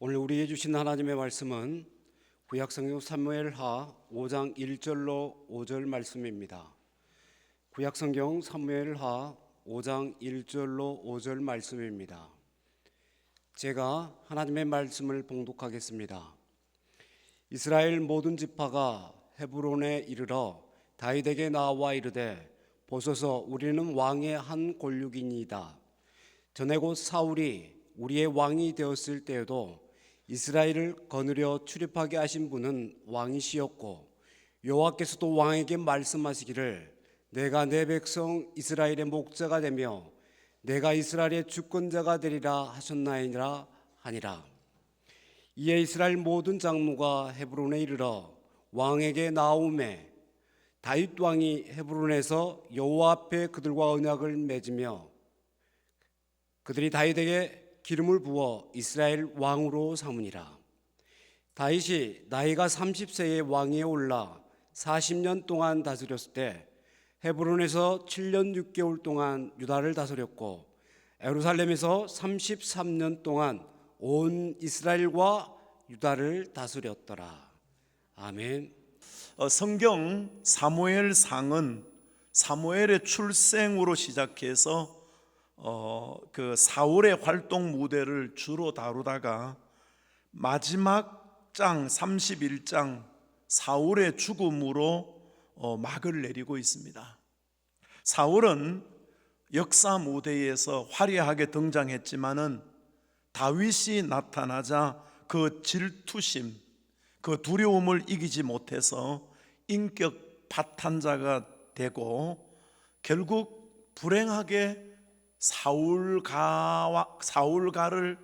오늘 우리에게 주신 하나님의 말씀은 구약성경 사무엘하 5장 1절로 5절 말씀입니다. 구약성경 사무엘하 5장 1절로 5절 말씀입니다. 제가 하나님의 말씀을 봉독하겠습니다. 이스라엘 모든 지파가 헤브론에 이르러 다윗에게 나와 이르되 보소서 우리는 왕의 한 골육이니이다. 전에 곧 사울이 우리의 왕이 되었을 때에도 이스라엘을 거느려 출입하게 하신 분은 왕이시었고 여호와께서도 왕에게 말씀하시기를 내가 내 백성 이스라엘의 목자가 되며 내가 이스라엘의 주권자가 되리라 하셨나이니라 하니라. 이에 이스라엘 모든 장로가 헤브론에 이르러 왕에게 나오매 다윗 왕이 헤브론에서 여호와 앞에 그들과 언약을 맺으며 그들이 다윗에게 기름을 부어 이스라엘 왕으로 삼으니라. 다윗이 나이가 30세의 왕위에 올라 40년 동안 다스렸을 때 헤브론에서 7년 6개월 동안 유다를 다스렸고 예루살렘에서 33년 동안 온 이스라엘과 유다를 다스렸더라. 아멘. 성경 사무엘상은 사무엘의 출생으로 시작해서 그 사울의 활동 무대를 주로 다루다가 마지막 장 31장 사울의 죽음으로 막을 내리고 있습니다. 사울은 역사 무대에서 화려하게 등장했지만은 다윗이 나타나자 그 질투심, 그 두려움을 이기지 못해서 인격 파탄자가 되고 결국 불행하게 사울가를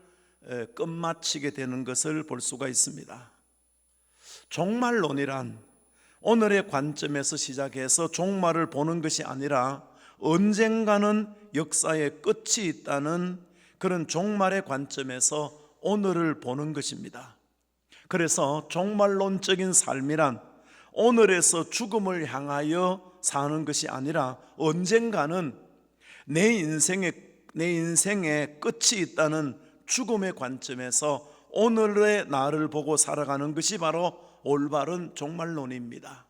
끝마치게 되는 것을 볼 수가 있습니다. 종말론이란 오늘의 관점에서 시작해서 종말을 보는 것이 아니라 언젠가는 역사의 끝이 있다는 그런 종말의 관점에서 오늘을 보는 것입니다. 그래서 종말론적인 삶이란 오늘에서 죽음을 향하여 사는 것이 아니라 언젠가는 내 인생의 끝이 있다는 죽음의 관점에서 오늘의 나를 보고 살아가는 것이 바로 올바른 종말론입니다.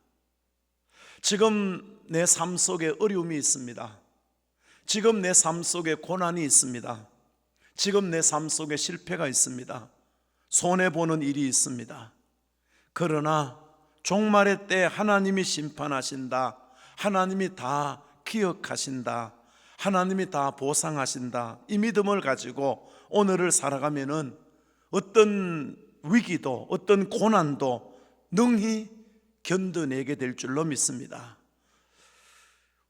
지금 내 삶 속에 어려움이 있습니다. 지금 내 삶 속에 고난이 있습니다. 지금 내 삶 속에 실패가 있습니다. 손해보는 일이 있습니다. 그러나 종말의 때 하나님이 심판하신다. 하나님이 다 기억하신다. 하나님이 다 보상하신다. 이 믿음을 가지고 오늘을 살아가면은 어떤 위기도 어떤 고난도 능히 견뎌내게 될 줄로 믿습니다.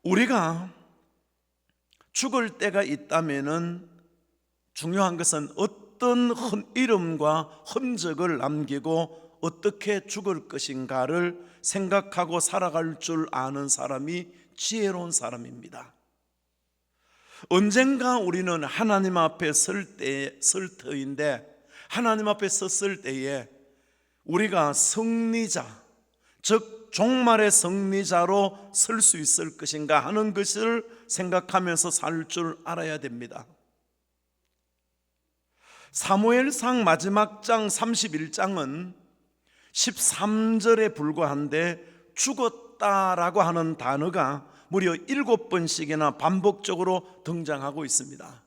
우리가 죽을 때가 있다면은 중요한 것은 어떤 이름과 흔적을 남기고 어떻게 죽을 것인가를 생각하고 살아갈 줄 아는 사람이 지혜로운 사람입니다. 언젠가 우리는 하나님 앞에 설 터인데 하나님 앞에 섰을 때에 우리가 승리자, 즉 종말의 승리자로 설 수 있을 것인가 하는 것을 생각하면서 살 줄 알아야 됩니다. 사무엘상 마지막 장 31장은 13절에 불과한데 죽었다라고 하는 단어가 무려 7번씩이나 반복적으로 등장하고 있습니다.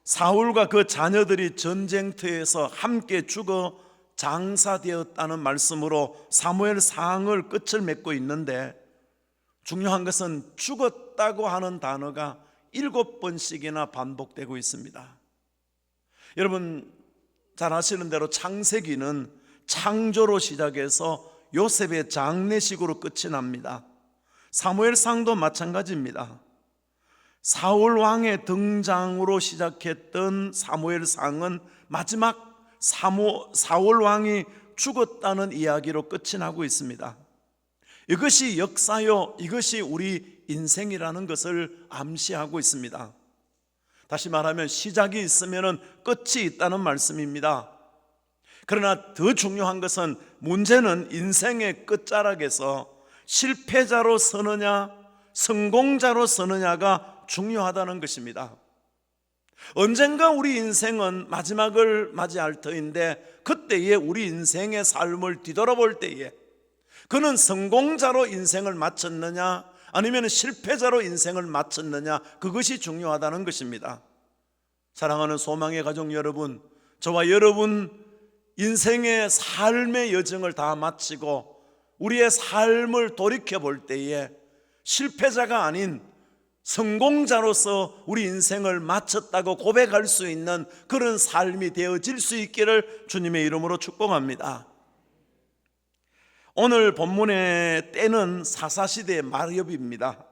사울과 그 자녀들이 전쟁터에서 함께 죽어 장사되었다는 말씀으로 사무엘상을 끝을 맺고 있는데 중요한 것은 죽었다고 하는 단어가 7번씩이나 반복되고 있습니다. 여러분 잘 아시는 대로 창세기는 창조로 시작해서 요셉의 장례식으로 끝이 납니다. 사무엘상도 마찬가지입니다. 사울 왕의 등장으로 시작했던 사무엘상은 마지막 사울 왕이 죽었다는 이야기로 끝이 나고 있습니다. 이것이 역사요, 이것이 우리 인생이라는 것을 암시하고 있습니다. 다시 말하면 시작이 있으면 끝이 있다는 말씀입니다. 그러나 더 중요한 것은 문제는 인생의 끝자락에서 실패자로 서느냐 성공자로 서느냐가 중요하다는 것입니다. 언젠가 우리 인생은 마지막을 맞이할 터인데, 그때에 우리 인생의 삶을 뒤돌아볼 때에 그는 성공자로 인생을 마쳤느냐 아니면 실패자로 인생을 마쳤느냐, 그것이 중요하다는 것입니다. 사랑하는 소망의 가족 여러분, 저와 여러분 인생의 삶의 여정을 다 마치고 우리의 삶을 돌이켜볼 때에 실패자가 아닌 성공자로서 우리 인생을 마쳤다고 고백할 수 있는 그런 삶이 되어질 수 있기를 주님의 이름으로 축복합니다. 오늘 본문의 때는 사사시대의 말엽입니다.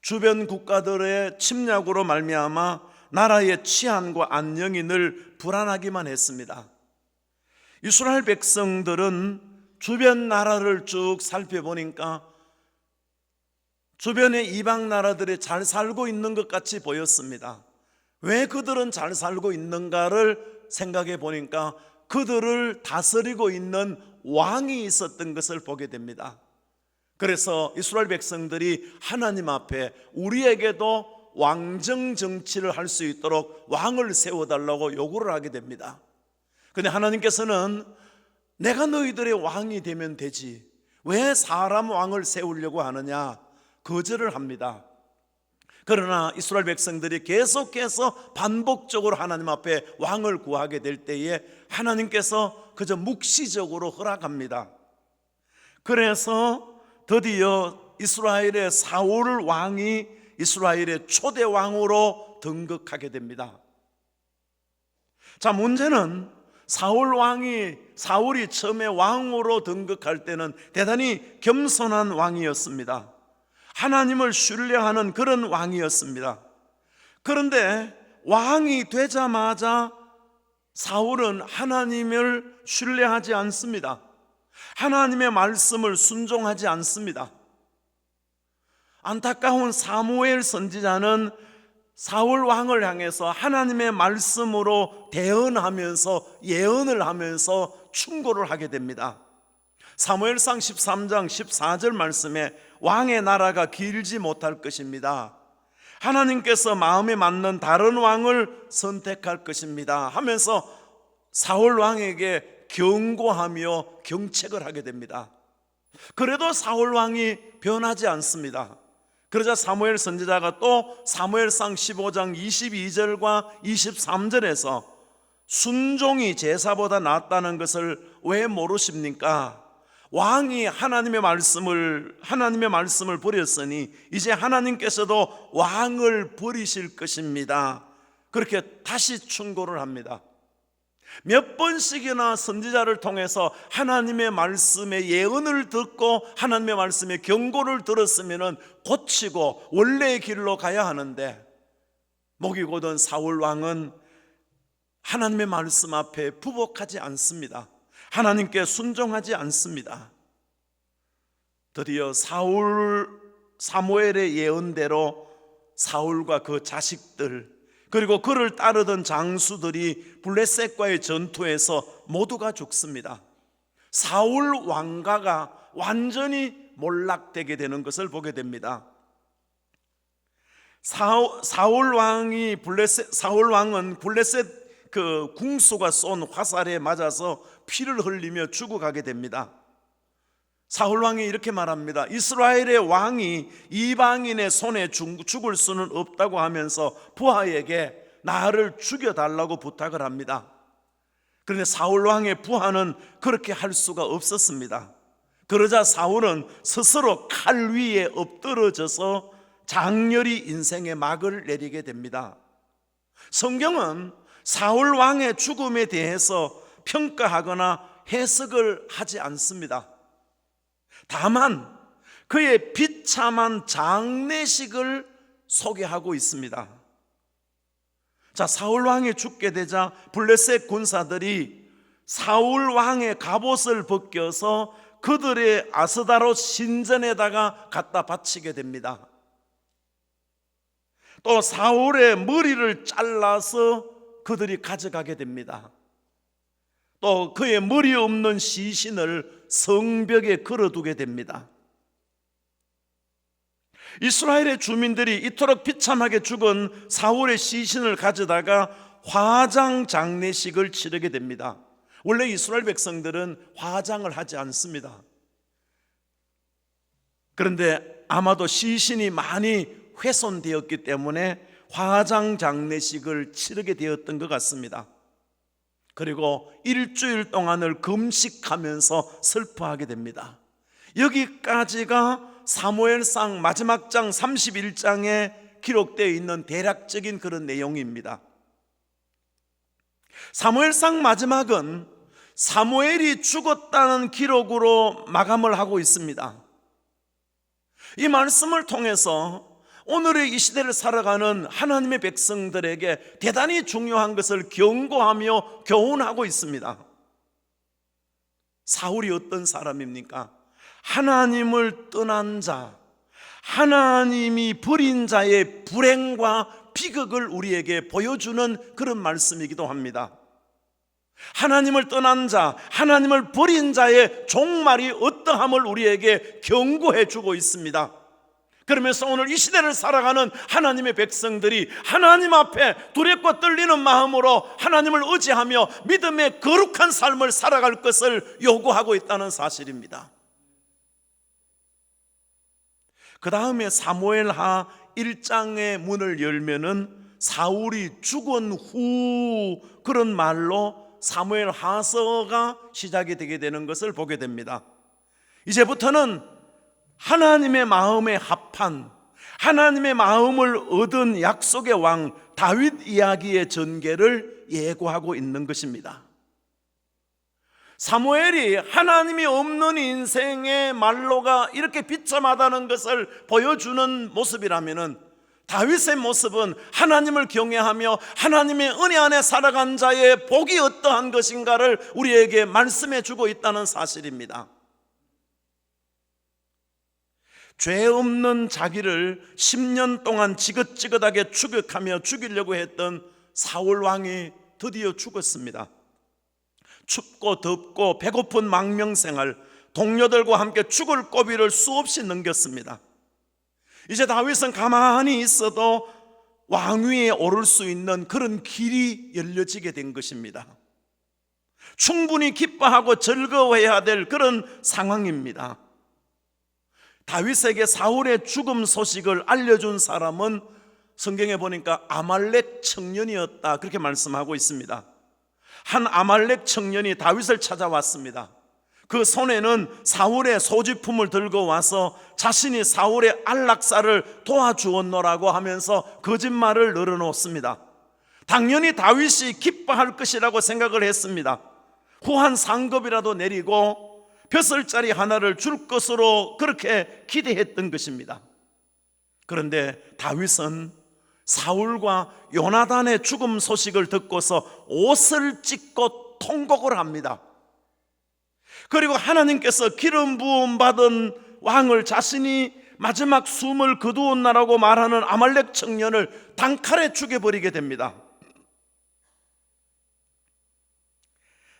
주변 국가들의 침략으로 말미암아 나라의 치안과 안녕이 늘 불안하기만 했습니다. 이스라엘 백성들은 주변 나라를 쭉 살펴보니까 주변의 이방 나라들이 잘 살고 있는 것 같이 보였습니다. 왜 그들은 잘 살고 있는가를 생각해 보니까 그들을 다스리고 있는 왕이 있었던 것을 보게 됩니다. 그래서 이스라엘 백성들이 하나님 앞에 우리에게도 왕정 정치를 할 수 있도록 왕을 세워달라고 요구를 하게 됩니다. 그런데 하나님께서는 내가 너희들의 왕이 되면 되지, 왜 사람 왕을 세우려고 하느냐, 거절을 합니다. 그러나 이스라엘 백성들이 계속해서 반복적으로 하나님 앞에 왕을 구하게 될 때에 하나님께서 그저 묵시적으로 허락합니다. 그래서 드디어 이스라엘의 사울 왕이 이스라엘의 초대 왕으로 등극하게 됩니다. 자, 문제는 사울이 처음에 왕으로 등극할 때는 대단히 겸손한 왕이었습니다. 하나님을 신뢰하는 그런 왕이었습니다. 그런데 왕이 되자마자 사울은 하나님을 신뢰하지 않습니다. 하나님의 말씀을 순종하지 않습니다. 안타까운 사무엘 선지자는 사울 왕을 향해서 하나님의 말씀으로 대언하면서 예언을 하면서 충고를 하게 됩니다. 사무엘상 13장 14절 말씀에 왕의 나라가 길지 못할 것입니다, 하나님께서 마음에 맞는 다른 왕을 선택할 것입니다 하면서 사울 왕에게 경고하며 경책을 하게 됩니다. 그래도 사울 왕이 변하지 않습니다. 그러자 사무엘 선지자가 또 사무엘상 15장 22절과 23절에서 순종이 제사보다 낫다는 것을 왜 모르십니까? 왕이 하나님의 말씀을 버렸으니 이제 하나님께서도 왕을 버리실 것입니다, 그렇게 다시 충고를 합니다. 몇 번씩이나 선지자를 통해서 하나님의 말씀의 예언을 듣고 하나님의 말씀의 경고를 들었으면 고치고 원래의 길로 가야 하는데, 목이 고든 사울 왕은 하나님의 말씀 앞에 부복하지 않습니다. 하나님께 순종하지 않습니다. 드디어 사무엘의 예언대로 사울과 그 자식들 그리고 그를 따르던 장수들이 블레셋과의 전투에서 모두가 죽습니다. 사울 왕가가 완전히 몰락되게 되는 것을 보게 됩니다. 사울 왕은 블레셋 그 궁수가 쏜 화살에 맞아서 피를 흘리며 죽어가게 됩니다. 사울 왕이 이렇게 말합니다. 이스라엘의 왕이 이방인의 손에 죽을 수는 없다고 하면서 부하에게 나를 죽여달라고 부탁을 합니다. 그런데 사울 왕의 부하는 그렇게 할 수가 없었습니다. 그러자 사울은 스스로 칼 위에 엎드러져서 장렬히 인생의 막을 내리게 됩니다. 성경은 사울 왕의 죽음에 대해서 평가하거나 해석을 하지 않습니다. 다만 그의 비참한 장례식을 소개하고 있습니다. 자, 사울 왕이 죽게 되자 블레셋 군사들이 사울 왕의 갑옷을 벗겨서 그들의 아스다롯 신전에다가 갖다 바치게 됩니다. 또 사울의 머리를 잘라서 그들이 가져가게 됩니다. 또 그의 머리 없는 시신을 성벽에 걸어두게 됩니다. 이스라엘의 주민들이 이토록 비참하게 죽은 사울의 시신을 가져다가 화장 장례식을 치르게 됩니다. 원래 이스라엘 백성들은 화장을 하지 않습니다. 그런데 아마도 시신이 많이 훼손되었기 때문에 화장 장례식을 치르게 되었던 것 같습니다. 그리고 일주일 동안을 금식하면서 슬퍼하게 됩니다. 여기까지가 사무엘상 마지막 장 31장에 기록되어 있는 대략적인 그런 내용입니다. 사무엘상 마지막은 사무엘이 죽었다는 기록으로 마감을 하고 있습니다. 이 말씀을 통해서 오늘의 이 시대를 살아가는 하나님의 백성들에게 대단히 중요한 것을 경고하며 교훈하고 있습니다. 사울이 어떤 사람입니까? 하나님을 떠난 자, 하나님이 버린 자의 불행과 비극을 우리에게 보여주는 그런 말씀이기도 합니다. 하나님을 떠난 자, 하나님을 버린 자의 종말이 어떠함을 우리에게 경고해 주고 있습니다. 그러면서 오늘 이 시대를 살아가는 하나님의 백성들이 하나님 앞에 두렵고 떨리는 마음으로 하나님을 의지하며 믿음의 거룩한 삶을 살아갈 것을 요구하고 있다는 사실입니다. 그 다음에 사무엘하 1장의 문을 열면은 사울이 죽은 후 그런 말로 사무엘하서가 시작이 되게 되는 것을 보게 됩니다. 이제부터는 하나님의 마음에 합한, 하나님의 마음을 얻은 약속의 왕 다윗 이야기의 전개를 예고하고 있는 것입니다. 사무엘이 하나님이 없는 인생의 말로가 이렇게 비참하다는 것을 보여주는 모습이라면은 다윗의 모습은 하나님을 경외하며 하나님의 은혜 안에 살아간 자의 복이 어떠한 것인가를 우리에게 말씀해 주고 있다는 사실입니다. 죄 없는 자기를 10년 동안 지긋지긋하게 추격하며 죽이려고 했던 사울 왕이 드디어 죽었습니다. 춥고 덥고 배고픈 망명생활, 동료들과 함께 죽을 고비를 수없이 넘겼습니다. 이제 다윗은 가만히 있어도 왕위에 오를 수 있는 그런 길이 열려지게 된 것입니다. 충분히 기뻐하고 즐거워해야 될 그런 상황입니다. 다윗에게 사울의 죽음 소식을 알려준 사람은 성경에 보니까 아말렉 청년이었다, 그렇게 말씀하고 있습니다. 한 아말렉 청년이 다윗을 찾아왔습니다. 그 손에는 사울의 소지품을 들고 와서 자신이 사울의 안락사를 도와주었노라고 하면서 거짓말을 늘어놓습니다. 당연히 다윗이 기뻐할 것이라고 생각을 했습니다. 후한 상급이라도 내리고 벼슬자리 하나를 줄 것으로 그렇게 기대했던 것입니다. 그런데 다윗은 사울과 요나단의 죽음 소식을 듣고서 옷을 찢고 통곡을 합니다. 그리고 하나님께서 기름 부음 받은 왕을 자신이 마지막 숨을 거두었나라고 말하는 아말렉 청년을 단칼에 죽여버리게 됩니다.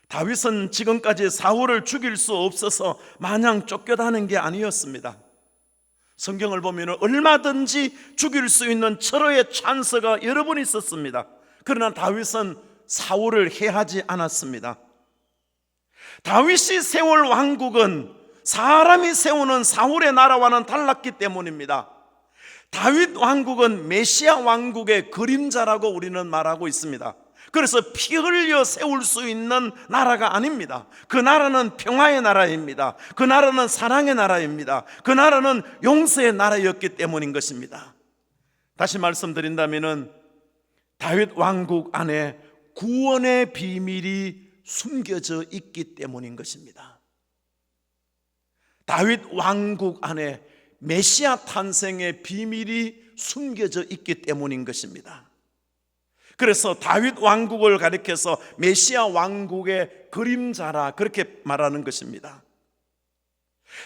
다윗은 지금까지 사울을 죽일 수 없어서 마냥 쫓겨다는 게 아니었습니다. 성경을 보면 얼마든지 죽일 수 있는 철호의 찬스가 여러 번 있었습니다. 그러나 다윗은 사울을 해하지 않았습니다. 다윗이 세울 왕국은 사람이 세우는 사울의 나라와는 달랐기 때문입니다. 다윗 왕국은 메시아 왕국의 그림자라고 우리는 말하고 있습니다. 그래서 피 흘려 세울 수 있는 나라가 아닙니다. 그 나라는 평화의 나라입니다. 그 나라는 사랑의 나라입니다. 그 나라는 용서의 나라였기 때문인 것입니다. 다시 말씀드린다면 다윗 왕국 안에 구원의 비밀이 숨겨져 있기 때문인 것입니다. 다윗 왕국 안에 메시아 탄생의 비밀이 숨겨져 있기 때문인 것입니다. 그래서 다윗 왕국을 가리켜서 메시아 왕국의 그림자라 그렇게 말하는 것입니다.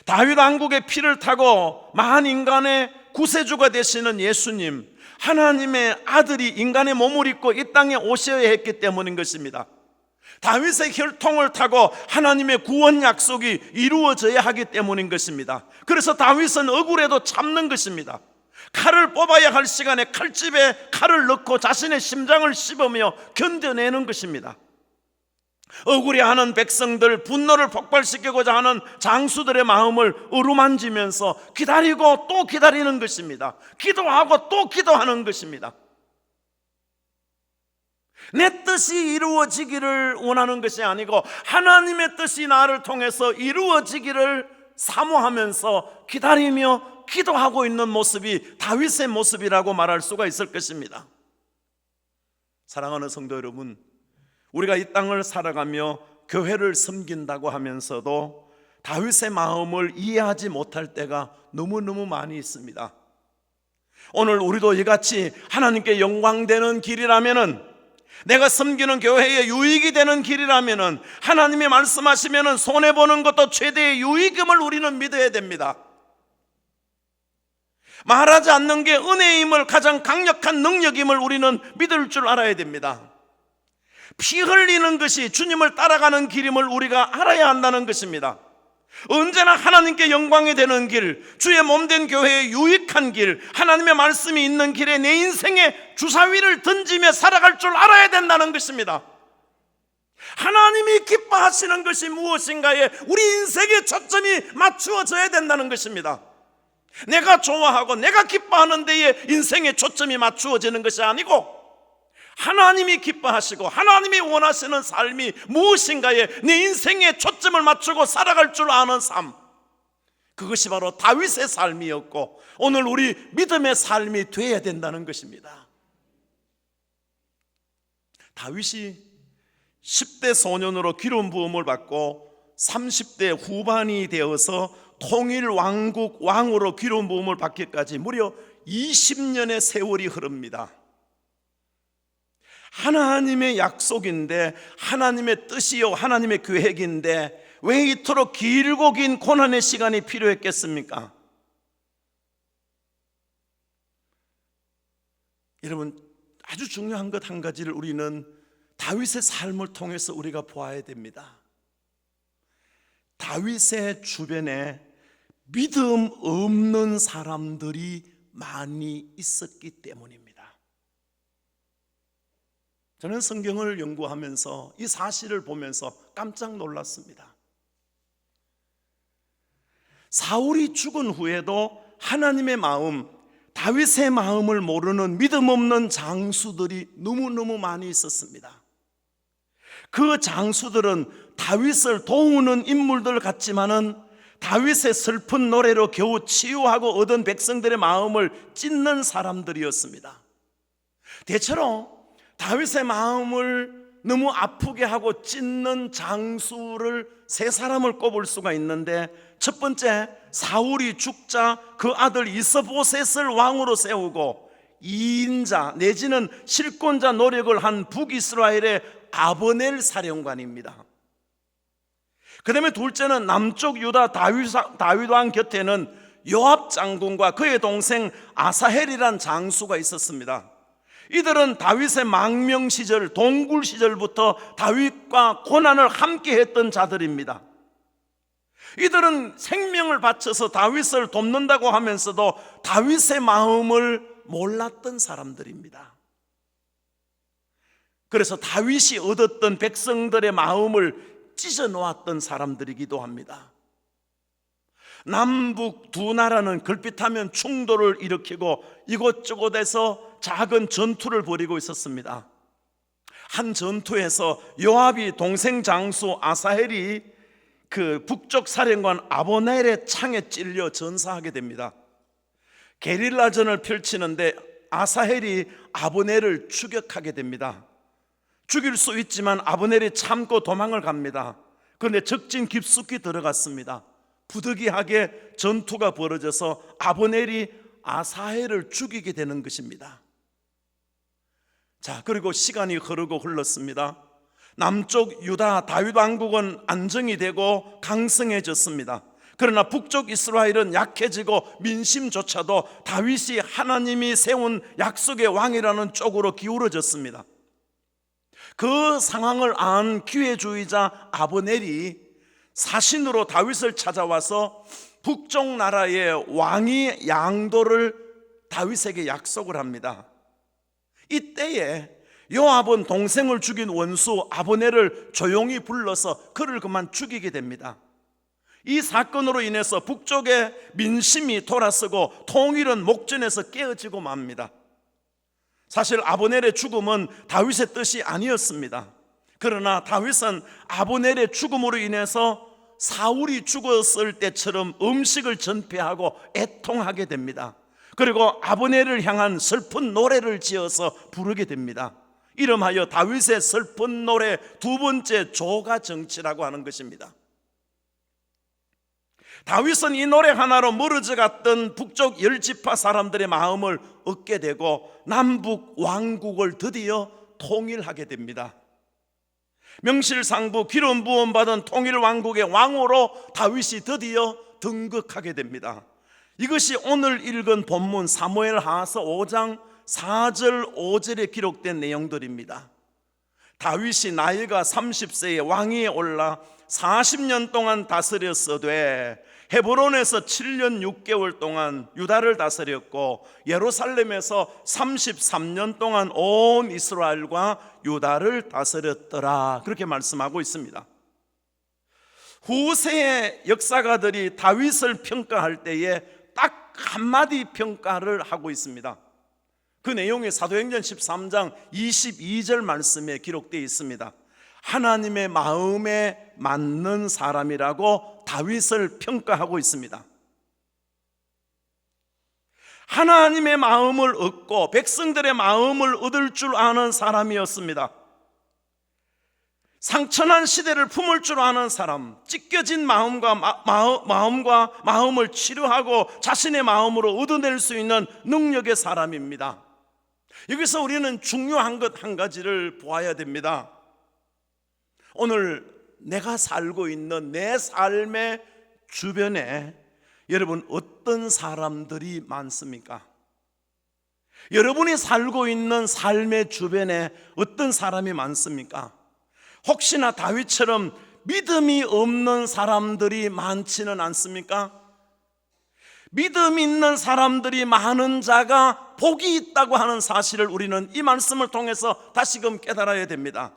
다윗 왕국의 피를 타고 만 인간의 구세주가 되시는 예수님, 하나님의 아들이 인간의 몸을 입고 이 땅에 오셔야 했기 때문인 것입니다. 다윗의 혈통을 타고 하나님의 구원 약속이 이루어져야 하기 때문인 것입니다. 그래서 다윗은 억울해도 참는 것입니다. 칼을 뽑아야 할 시간에 칼집에 칼을 넣고 자신의 심장을 씹으며 견뎌내는 것입니다. 억울해하는 백성들, 분노를 폭발시키고자 하는 장수들의 마음을 어루만지면서 기다리고 또 기다리는 것입니다. 기도하고 또 기도하는 것입니다. 내 뜻이 이루어지기를 원하는 것이 아니고 하나님의 뜻이 나를 통해서 이루어지기를 사모하면서 기다리며 기도하고 있는 모습이 다윗의 모습이라고 말할 수가 있을 것입니다. 사랑하는 성도 여러분, 우리가 이 땅을 살아가며 교회를 섬긴다고 하면서도 다윗의 마음을 이해하지 못할 때가 너무너무 많이 있습니다. 오늘 우리도 이같이 하나님께 영광되는 길이라면은, 내가 섬기는 교회에 유익이 되는 길이라면은, 하나님이 말씀하시면은 손해보는 것도 최대의 유익임을 우리는 믿어야 됩니다. 말하지 않는 게 은혜임을, 가장 강력한 능력임을 우리는 믿을 줄 알아야 됩니다. 피 흘리는 것이 주님을 따라가는 길임을 우리가 알아야 한다는 것입니다. 언제나 하나님께 영광이 되는 길, 주의 몸된 교회에 유익한 길, 하나님의 말씀이 있는 길에 내 인생의 주사위를 던지며 살아갈 줄 알아야 된다는 것입니다. 하나님이 기뻐하시는 것이 무엇인가에 우리 인생의 초점이 맞추어져야 된다는 것입니다. 내가 좋아하고 내가 기뻐하는 데에 인생의 초점이 맞추어지는 것이 아니고, 하나님이 기뻐하시고 하나님이 원하시는 삶이 무엇인가에 내 인생의 초점을 맞추고 살아갈 줄 아는 삶, 그것이 바로 다윗의 삶이었고 오늘 우리 믿음의 삶이 되어야 된다는 것입니다. 다윗이 10대 소년으로 기름 부음을 받고 30대 후반이 되어서 통일 왕국 왕으로 기름 부음을 받기까지 무려 20년의 세월이 흐릅니다. 하나님의 약속인데, 하나님의 뜻이요 하나님의 계획인데 왜 이토록 길고 긴 고난의 시간이 필요했겠습니까? 여러분, 아주 중요한 것 한 가지를 우리는 다윗의 삶을 통해서 우리가 보아야 됩니다. 다윗의 주변에 믿음 없는 사람들이 많이 있었기 때문입니다. 저는 성경을 연구하면서 이 사실을 보면서 깜짝 놀랐습니다. 사울이 죽은 후에도 하나님의 마음, 다윗의 마음을 모르는 믿음 없는 장수들이 너무너무 많이 있었습니다. 그 장수들은 다윗을 도우는 인물들 같지만은 다윗의 슬픈 노래로 겨우 치유하고 얻은 백성들의 마음을 찢는 사람들이었습니다. 대체로 다윗의 마음을 너무 아프게 하고 찢는 장수를 세 사람을 꼽을 수가 있는데, 첫 번째, 사울이 죽자 그 아들 이스보셋을 왕으로 세우고 2인자 내지는 실권자 노력을 한 북이스라엘의 아브넬 사령관입니다. 그 다음에 둘째는 남쪽 유다 다윗 왕 곁에는 요압 장군과 그의 동생 아사헬이란 장수가 있었습니다. 이들은 다윗의 망명 시절, 동굴 시절부터 다윗과 고난을 함께 했던 자들입니다. 이들은 생명을 바쳐서 다윗을 돕는다고 하면서도 다윗의 마음을 몰랐던 사람들입니다. 그래서 다윗이 얻었던 백성들의 마음을 찢어 놓았던 사람들이기도 합니다. 남북 두 나라는 걸핏하면 충돌을 일으키고 이곳저곳에서 작은 전투를 벌이고 있었습니다. 한 전투에서 요압이 동생 장수 아사헬이 그 북쪽 사령관 아브넬의 창에 찔려 전사하게 됩니다. 게릴라전을 펼치는데 아사헬이 아브넬을 추격하게 됩니다. 죽일 수 있지만 아브넬이 참고 도망을 갑니다. 그런데 적진 깊숙이 들어갔습니다. 부득이하게 전투가 벌어져서 아브넬이 아사헬을 죽이게 되는 것입니다. 자, 그리고 시간이 흐르고 흘렀습니다. 남쪽 유다 다윗 왕국은 안정이 되고 강성해졌습니다. 그러나 북쪽 이스라엘은 약해지고 민심조차도 다윗이 하나님이 세운 약속의 왕이라는 쪽으로 기울어졌습니다. 그 상황을 안 기회주의자 아브넬이 사신으로 다윗을 찾아와서 북쪽 나라의 왕위 양도를 다윗에게 약속을 합니다. 이때에 요압은 동생을 죽인 원수 아브넬을 조용히 불러서 그를 그만 죽이게 됩니다. 이 사건으로 인해서 북쪽의 민심이 돌아서고 통일은 목전에서 깨어지고 맙니다. 사실 아브넬의 죽음은 다윗의 뜻이 아니었습니다. 그러나 다윗은 아브넬의 죽음으로 인해서 사울이 죽었을 때처럼 음식을 전폐하고 애통하게 됩니다. 그리고 아브넬을 향한 슬픈 노래를 지어서 부르게 됩니다. 이름하여 다윗의 슬픈 노래 두 번째 조가 정치라고 하는 것입니다. 다윗은 이 노래 하나로 멀어져 갔던 북쪽 10지파 사람들의 마음을 얻게 되고 남북 왕국을 드디어 통일하게 됩니다. 명실상부 기름 부음 받은 통일 왕국의 왕으로 다윗이 드디어 등극하게 됩니다. 이것이 오늘 읽은 본문 사무엘하서 5장 4절 5절에 기록된 내용들입니다. 다윗이 나이가 30세에 왕위에 올라 40년 동안 다스렸어되 헤브론에서 7년 6개월 동안 유다를 다스렸고 예루살렘에서 33년 동안 온 이스라엘과 유다를 다스렸더라. 그렇게 말씀하고 있습니다. 후세의 역사가들이 다윗을 평가할 때에 딱 한마디 평가를 하고 있습니다. 그 내용이 사도행전 13장 22절 말씀에 기록되어 있습니다. 하나님의 마음에 맞는 사람이라고 다윗을 평가하고 있습니다. 하나님의 마음을 얻고 백성들의 마음을 얻을 줄 아는 사람이었습니다. 상처난 시대를 품을 줄 아는 사람, 찢겨진 마음과 마음을 치료하고 자신의 마음으로 얻어낼 수 있는 능력의 사람입니다. 여기서 우리는 중요한 것 한 가지를 보아야 됩니다. 오늘 내가 살고 있는 내 삶의 주변에 여러분 어떤 사람들이 많습니까? 여러분이 살고 있는 삶의 주변에 어떤 사람이 많습니까? 혹시나 다윗처럼 믿음이 없는 사람들이 많지는 않습니까? 믿음 있는 사람들이 많은 자가 복이 있다고 하는 사실을 우리는 이 말씀을 통해서 다시금 깨달아야 됩니다.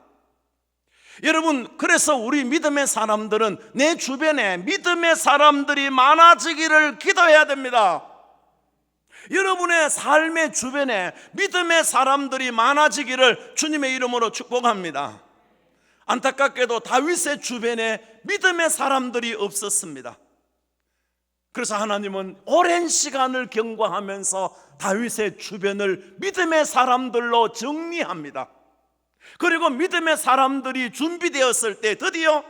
여러분, 그래서 우리 믿음의 사람들은 내 주변에 믿음의 사람들이 많아지기를 기도해야 됩니다. 여러분의 삶의 주변에 믿음의 사람들이 많아지기를 주님의 이름으로 축복합니다. 안타깝게도 다윗의 주변에 믿음의 사람들이 없었습니다. 그래서 하나님은 오랜 시간을 경과하면서 다윗의 주변을 믿음의 사람들로 정리합니다. 그리고 믿음의 사람들이 준비되었을 때 드디어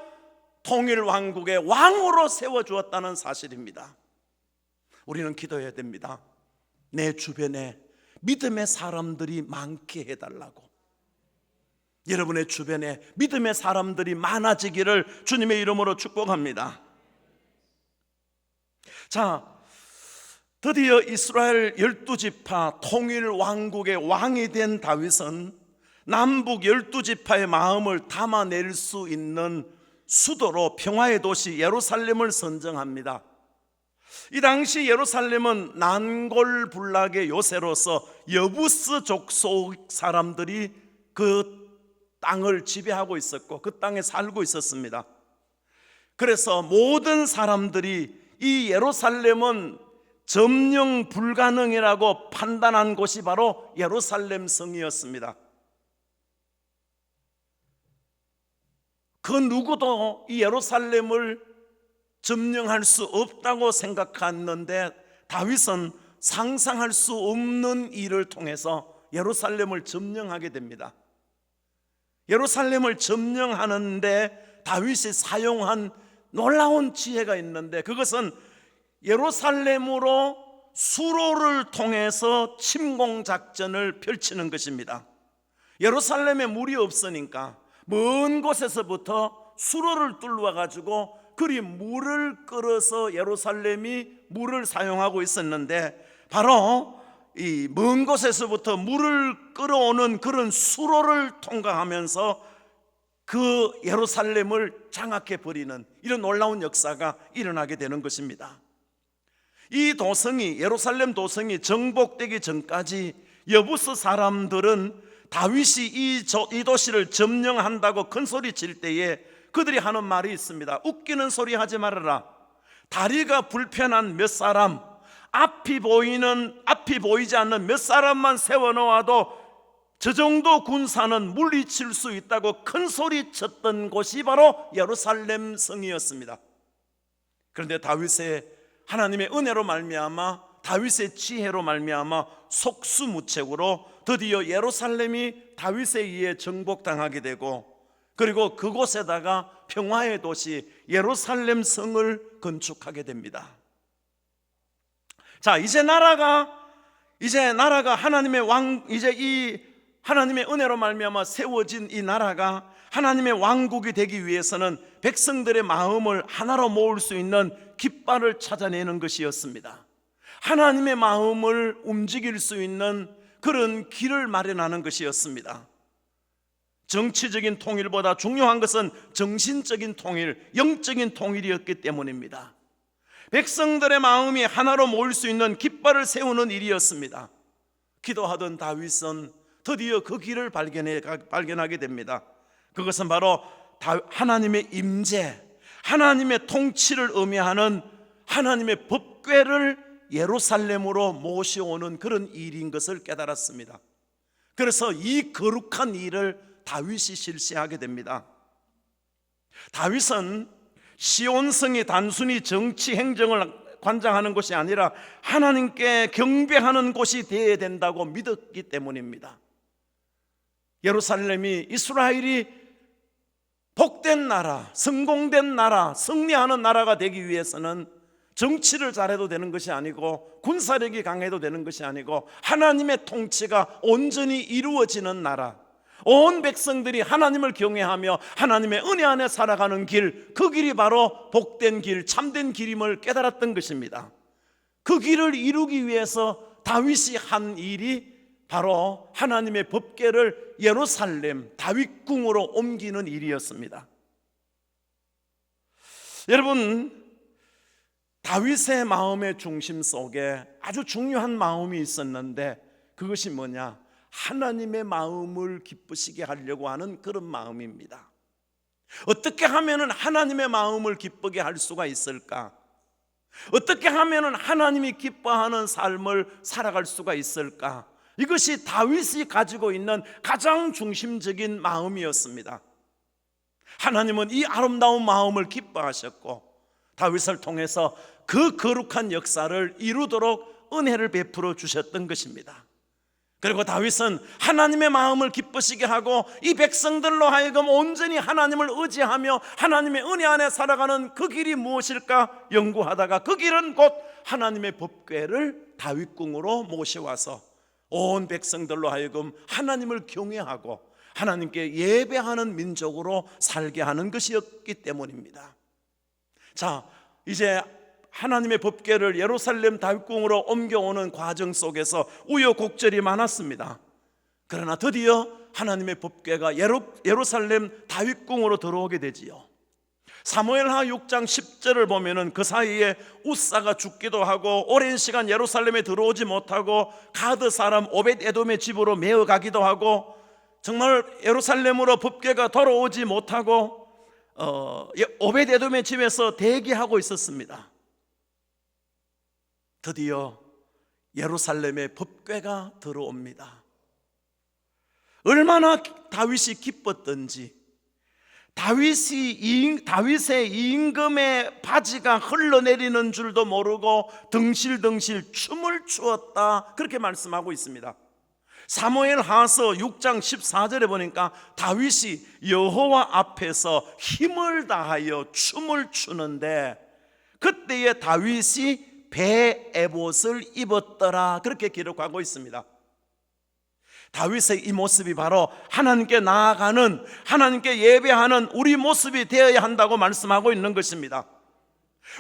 통일 왕국의 왕으로 세워주었다는 사실입니다. 우리는 기도해야 됩니다. 내 주변에 믿음의 사람들이 많게 해달라고. 여러분의 주변에 믿음의 사람들이 많아지기를 주님의 이름으로 축복합니다. 자, 드디어 이스라엘 12지파 통일 왕국의 왕이 된 다윗은 남북 12지파의 마음을 담아낼 수 있는 수도로 평화의 도시 예루살렘을 선정합니다. 이 당시 예루살렘은 난골불락의 요새로서 여부스 족속 사람들이 그 땅을 지배하고 있었고 그 땅에 살고 있었습니다. 그래서 모든 사람들이 이 예루살렘은 점령 불가능이라고 판단한 곳이 바로 예루살렘 성이었습니다. 그 누구도 이 예루살렘을 점령할 수 없다고 생각했는데 다윗은 상상할 수 없는 일을 통해서 예루살렘을 점령하게 됩니다. 예루살렘을 점령하는데 다윗이 사용한 놀라운 지혜가 있는데 그것은 예루살렘으로 수로를 통해서 침공작전을 펼치는 것입니다. 예루살렘에 물이 없으니까 먼 곳에서부터 수로를 뚫어 가지고 그리 물을 끌어서 예루살렘이 물을 사용하고 있었는데 바로 이 먼 곳에서부터 물을 끌어오는 그런 수로를 통과하면서 그 예루살렘을 장악해 버리는 이런 놀라운 역사가 일어나게 되는 것입니다. 이 도성이, 예루살렘 도성이 정복되기 전까지 여부스 사람들은 다윗이 이 도시를 점령한다고 큰 소리 칠 때에 그들이 하는 말이 있습니다. 웃기는 소리 하지 말아라. 다리가 불편한 몇 사람, 앞이 보이지 않는 몇 사람만 세워놓아도 저 정도 군사는 물리칠 수 있다고 큰 소리 쳤던 곳이 바로 예루살렘 성이었습니다. 그런데 다윗의 하나님의 은혜로 말미암아, 다윗의 지혜로 말미암아 속수무책으로 드디어 예루살렘이 다윗에 의해 정복당하게 되고, 그리고 그곳에다가 평화의 도시 예루살렘 성을 건축하게 됩니다. 자, 이제 나라가 하나님의 이 하나님의 은혜로 말미암아 세워진 이 나라가 하나님의 왕국이 되기 위해서는 백성들의 마음을 하나로 모을 수 있는 깃발을 찾아내는 것이었습니다. 하나님의 마음을 움직일 수 있는 그런 길을 마련하는 것이었습니다. 정치적인 통일보다 중요한 것은 정신적인 통일, 영적인 통일이었기 때문입니다. 백성들의 마음이 하나로 모일 수 있는 깃발을 세우는 일이었습니다. 기도하던 다윗은 드디어 그 길을 발견하게 됩니다. 그것은 바로 하나님의 임재, 하나님의 통치를 의미하는 하나님의 법궤를 예루살렘으로 모셔오는 그런 일인 것을 깨달았습니다. 그래서 이 거룩한 일을 다윗이 실시하게 됩니다. 다윗은 시온성이 단순히 정치 행정을 관장하는 곳이 아니라 하나님께 경배하는 곳이 되어야 된다고 믿었기 때문입니다. 예루살렘이 이스라엘이 복된 나라, 성공된 나라, 승리하는 나라가 되기 위해서는 정치를 잘해도 되는 것이 아니고 군사력이 강해도 되는 것이 아니고 하나님의 통치가 온전히 이루어지는 나라, 온 백성들이 하나님을 경외하며 하나님의 은혜 안에 살아가는 길, 그 길이 바로 복된 길, 참된 길임을 깨달았던 것입니다. 그 길을 이루기 위해서 다윗이 한 일이 바로 하나님의 법궤를 예루살렘 다윗궁으로 옮기는 일이었습니다. 여러분, 다윗의 마음의 중심 속에 아주 중요한 마음이 있었는데 그것이 뭐냐? 하나님의 마음을 기쁘시게 하려고 하는 그런 마음입니다. 어떻게 하면 하나님의 마음을 기쁘게 할 수가 있을까? 어떻게 하면 하나님이 기뻐하는 삶을 살아갈 수가 있을까? 이것이 다윗이 가지고 있는 가장 중심적인 마음이었습니다. 하나님은 이 아름다운 마음을 기뻐하셨고 다윗을 통해서 그 거룩한 역사를 이루도록 은혜를 베풀어 주셨던 것입니다. 그리고 다윗은 하나님의 마음을 기쁘시게 하고 이 백성들로 하여금 온전히 하나님을 의지하며 하나님의 은혜 안에 살아가는 그 길이 무엇일까 연구하다가 그 길은 곧 하나님의 법궤를 다윗궁으로 모셔와서 온 백성들로 하여금 하나님을 경외하고 하나님께 예배하는 민족으로 살게 하는 것이었기 때문입니다. 자, 이제 하나님의 법궤를 예루살렘 다윗궁으로 옮겨오는 과정 속에서 우여곡절이 많았습니다. 그러나 드디어 하나님의 법궤가 예루살렘 다윗궁으로 들어오게 되지요. 사무엘하 6장 10절을 보면은 그 사이에 우사가 죽기도 하고 오랜 시간 예루살렘에 들어오지 못하고 가드 사람 오벳에돔의 집으로 메어가기도 하고 정말 예루살렘으로 법궤가 돌아오지 못하고 오벳에돔의 집에서 대기하고 있었습니다. 드디어 예루살렘에 법궤가 들어옵니다. 얼마나 다윗이 기뻤던지, 다윗의 임금의 바지가 흘러내리는 줄도 모르고 덩실덩실 춤을 추었다, 그렇게 말씀하고 있습니다. 사무엘하서 6장 14절에 보니까 다윗이 여호와 앞에서 힘을 다하여 춤을 추는데 그때에 다윗이 배 에봇을 입었더라, 그렇게 기록하고 있습니다. 다윗의 이 모습이 바로 하나님께 나아가는, 하나님께 예배하는 우리 모습이 되어야 한다고 말씀하고 있는 것입니다.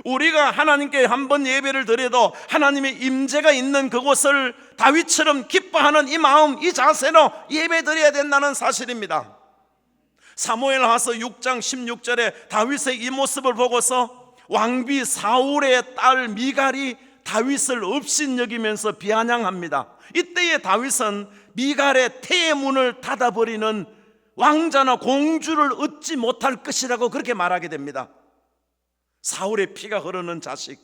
우리가 하나님께 한번 예배를 드려도 하나님의 임재가 있는 그곳을 다윗처럼 기뻐하는 이 마음, 이 자세로 예배 드려야 된다는 사실입니다. 사무엘하서 6장 16절에 다윗의 이 모습을 보고서 왕비 사울의 딸 미갈이 다윗을 업신여기면서 비아냥합니다. 이때의 다윗은 미갈의 태의 문을 닫아버리는 왕자나 공주를 얻지 못할 것이라고 그렇게 말하게 됩니다. 사울의 피가 흐르는 자식,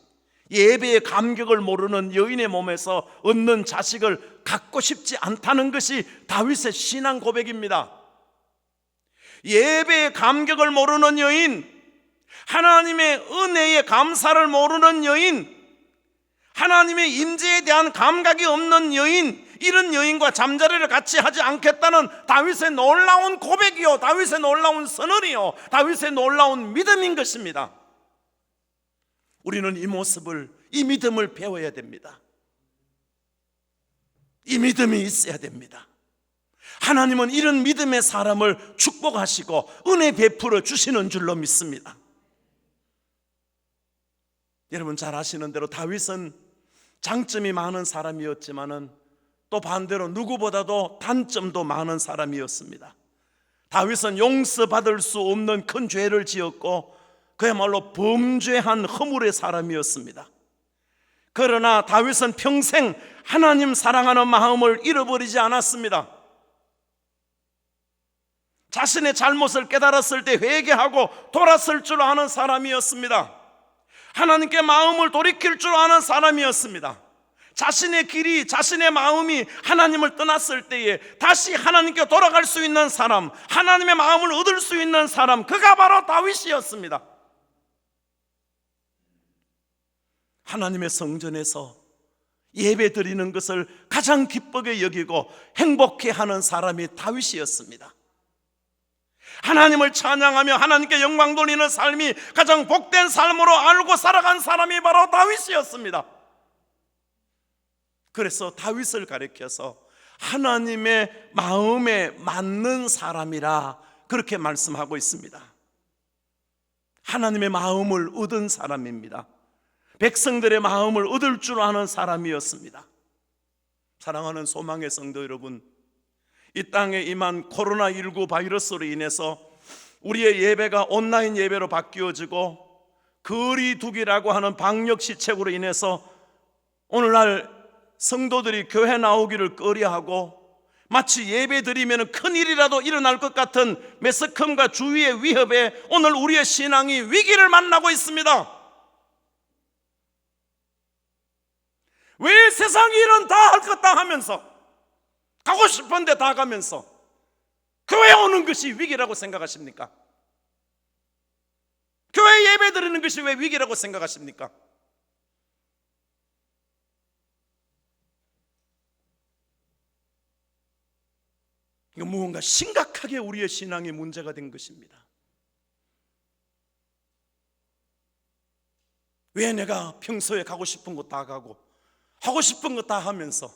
예배의 감격을 모르는 여인의 몸에서 얻는 자식을 갖고 싶지 않다는 것이 다윗의 신앙 고백입니다. 예배의 감격을 모르는 여인, 하나님의 은혜의 감사를 모르는 여인, 하나님의 임재에 대한 감각이 없는 여인, 이런 여인과 잠자리를 같이 하지 않겠다는 다윗의 놀라운 고백이요, 다윗의 놀라운 선언이요, 다윗의 놀라운 믿음인 것입니다. 우리는 이 모습을, 이 믿음을 배워야 됩니다. 이 믿음이 있어야 됩니다. 하나님은 이런 믿음의 사람을 축복하시고 은혜 베풀어 주시는 줄로 믿습니다. 여러분 잘 아시는 대로 다윗은 장점이 많은 사람이었지만은 또 반대로 누구보다도 단점도 많은 사람이었습니다. 다윗은 용서받을 수 없는 큰 죄를 지었고 그야말로 범죄한 허물의 사람이었습니다. 그러나 다윗은 평생 하나님 사랑하는 마음을 잃어버리지 않았습니다. 자신의 잘못을 깨달았을 때 회개하고 돌아설 줄 아는 사람이었습니다. 하나님께 마음을 돌이킬 줄 아는 사람이었습니다. 자신의 길이, 자신의 마음이 하나님을 떠났을 때에 다시 하나님께 돌아갈 수 있는 사람, 하나님의 마음을 얻을 수 있는 사람, 그가 바로 다윗이었습니다. 하나님의 성전에서 예배 드리는 것을 가장 기쁘게 여기고 행복해하는 사람이 다윗이었습니다. 하나님을 찬양하며 하나님께 영광 돌리는 삶이 가장 복된 삶으로 알고 살아간 사람이 바로 다윗이었습니다. 그래서 다윗을 가리켜서 하나님의 마음에 맞는 사람이라 그렇게 말씀하고 있습니다. 하나님의 마음을 얻은 사람입니다. 백성들의 마음을 얻을 줄 아는 사람이었습니다. 사랑하는 소망의 성도 여러분, 이 땅에 임한 코로나19 바이러스로 인해서 우리의 예배가 온라인 예배로 바뀌어지고 거리두기라고 하는 방역 시책으로 인해서 오늘날 성도들이 교회 나오기를 꺼려하고 마치 예배 드리면 큰일이라도 일어날 것 같은 매스컴과 주위의 위협에 오늘 우리의 신앙이 위기를 만나고 있습니다. 왜 세상 일은 다 할 것 다 하면서 가고 싶은데 다 가면서 교회 오는 것이 위기라고 생각하십니까? 교회 예배 드리는 것이 왜 위기라고 생각하십니까? 이건 무언가 심각하게 우리의 신앙에 문제가 된 것입니다. 왜 내가 평소에 가고 싶은 곳 다 가고 하고 싶은 것 다 하면서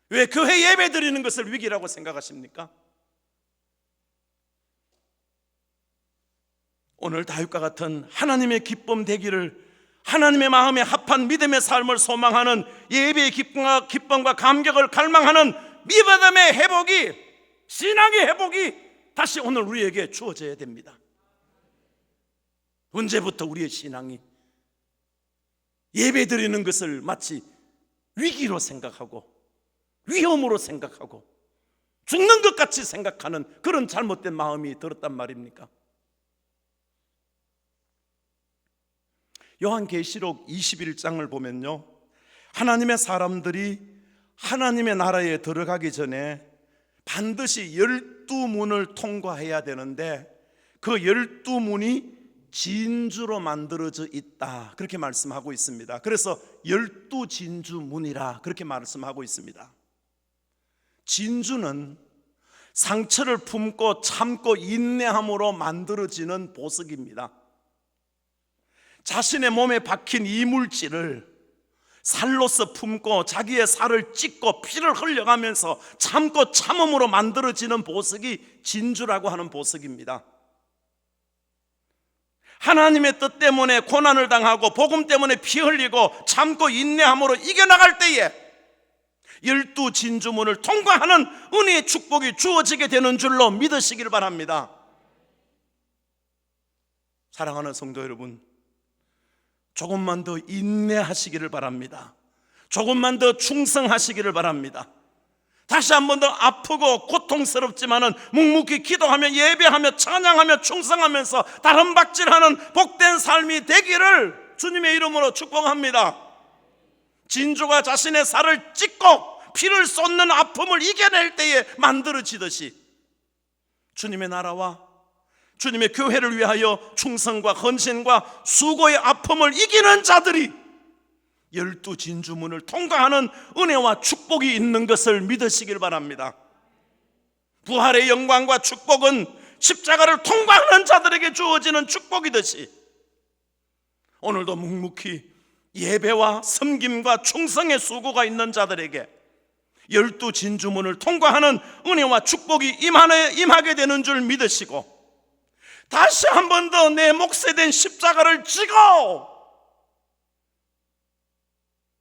왜 교회 예배 드리는 것을 위기라고 생각하십니까? 오늘 다윗과 같은 하나님의 기쁨 되기를, 하나님의 마음에 합한 믿음의 삶을 소망하는, 예배의 기쁨과 감격을 갈망하는 믿음의 회복이, 신앙의 회복이 다시 오늘 우리에게 주어져야 됩니다. 언제부터 우리의 신앙이 예배 드리는 것을 마치 위기로 생각하고 위험으로 생각하고 죽는 것 같이 생각하는 그런 잘못된 마음이 들었단 말입니까? 요한계시록 21장을 보면요, 하나님의 사람들이 하나님의 나라에 들어가기 전에 반드시 12문을 통과해야 되는데 그 12문이 진주로 만들어져 있다, 그렇게 말씀하고 있습니다. 그래서 12진주문이라 그렇게 말씀하고 있습니다. 진주는 상처를 품고 참고 인내함으로 만들어지는 보석입니다. 자신의 몸에 박힌 이물질을 살로서 품고 자기의 살을 찢고 피를 흘려가면서 참고 참음으로 만들어지는 보석이 진주라고 하는 보석입니다. 하나님의 뜻 때문에 고난을 당하고 복음 때문에 피 흘리고 참고 인내함으로 이겨나갈 때에 12진주문을 통과하는 은혜의 축복이 주어지게 되는 줄로 믿으시길 바랍니다. 사랑하는 성도 여러분, 조금만 더 인내하시기를 바랍니다. 조금만 더 충성하시기를 바랍니다. 다시 한 번 더 아프고 고통스럽지만은 묵묵히 기도하며 예배하며 찬양하며 충성하면서 다른 박질하는 복된 삶이 되기를 주님의 이름으로 축복합니다. 진주가 자신의 살을 찢고 피를 쏟는 아픔을 이겨낼 때에 만들어지듯이 주님의 나라와 주님의 교회를 위하여 충성과 헌신과 수고의 아픔을 이기는 자들이 12진주문을 통과하는 은혜와 축복이 있는 것을 믿으시길 바랍니다. 부활의 영광과 축복은 십자가를 통과하는 자들에게 주어지는 축복이듯이 오늘도 묵묵히 예배와 섬김과 충성의 수고가 있는 자들에게 12진주문을 통과하는 은혜와 축복이 임하게 되는 줄 믿으시고, 다시 한 번 더 내 몫에 된 십자가를 지고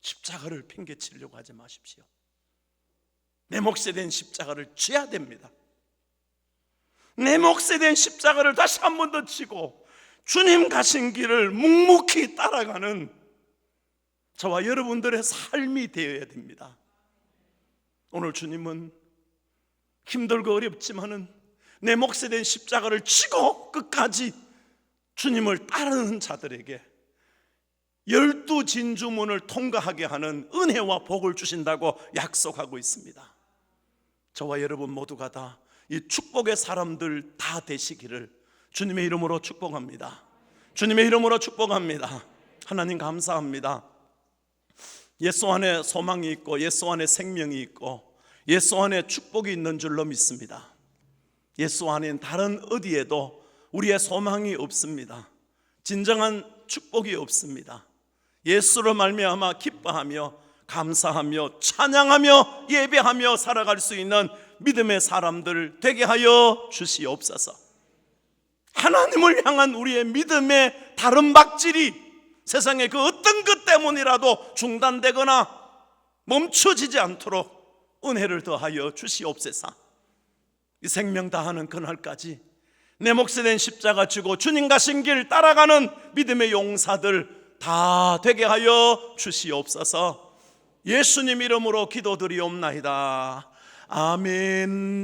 십자가를 핑계치려고 하지 마십시오. 내 몫에 된 십자가를 져야 됩니다. 내 몫에 된 십자가를 다시 한 번 더 지고 주님 가신 길을 묵묵히 따라가는 저와 여러분들의 삶이 되어야 됩니다. 오늘 주님은 힘들고 어렵지만은 내 몫에 된 십자가를 지고 끝까지 주님을 따르는 자들에게 12진주문을 통과하게 하는 은혜와 복을 주신다고 약속하고 있습니다. 저와 여러분 모두가 다 이 축복의 사람들 다 되시기를 주님의 이름으로 축복합니다. 주님의 이름으로 축복합니다. 하나님 감사합니다. 예수 안에 소망이 있고 예수 안에 생명이 있고 예수 안에 축복이 있는 줄로 믿습니다. 예수 안엔 다른 어디에도 우리의 소망이 없습니다. 진정한 축복이 없습니다. 예수로 말미암아 기뻐하며 감사하며 찬양하며 예배하며 살아갈 수 있는 믿음의 사람들 되게 하여 주시옵소서. 하나님을 향한 우리의 믿음의 다른 박질이 세상의 그 어떤 것 때문이라도 중단되거나 멈춰지지 않도록 은혜를 더하여 주시옵소서. 이 생명 다하는 그날까지 내 몫에 된 십자가 지고 주님 가신 길 따라가는 믿음의 용사들 다 되게 하여 주시옵소서. 예수님 이름으로 기도드리옵나이다. 아멘.